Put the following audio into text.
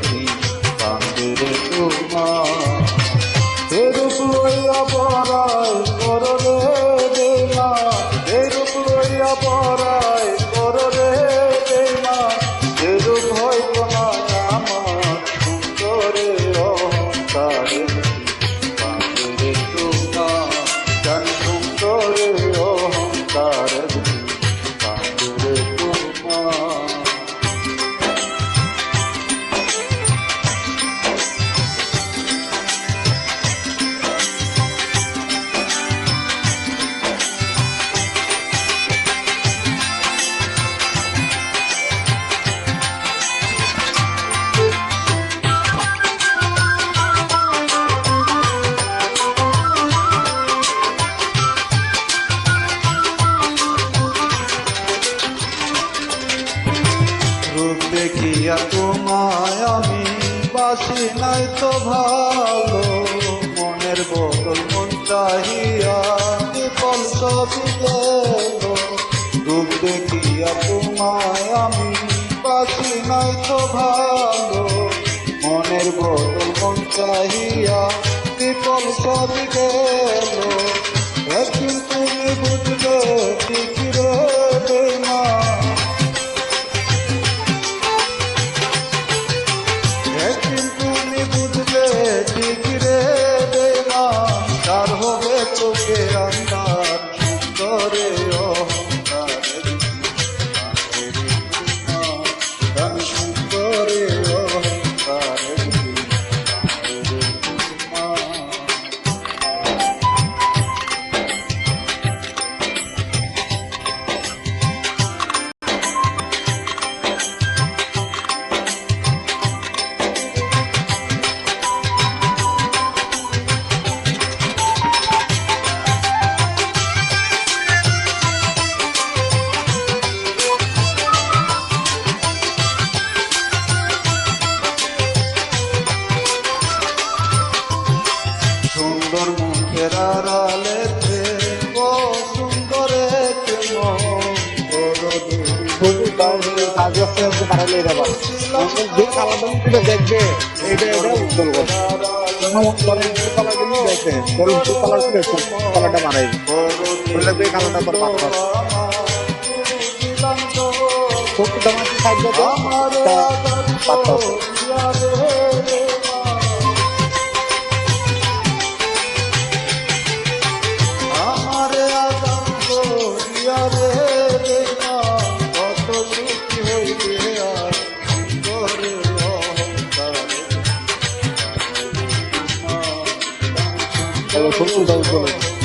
দেখি কান্দরে তোমার এরূপ লইয়া পরাই কররে দেনা এরূপ লইয়া পরাই কররে দেনা এরূপ হয়তো না আমার সুন্দরে অহংকারে কান্দরে তোমার জান সুন্দরে অহংকারে কান্দরে তোমার রূপ দেখিয়া তোমায় আমি বাসি নাই তো ভালো মনের বদল মন চাহিয়া বিফল সবই গেল রূপ দেখিয়া তোমায় আমি বাসি নাই তো ভালো মনের বদল মন চাহিয়া বিফল সবই গেল একদিন তুমি বুঝবে ঠিক রে বেমা একদিন তুমি বুঝবে ঠিক রে দেনা তার হবে চোখে আন্ধার সুন্দরে অহংকারের গান সুন্দরে অহংকারের সুন্দর মুখের আড়ালেতে ও সুন্দরে দেখবে এইটা উজ্জ্বল কালারটা মারাই কালারটা পর পাথর সুন্দর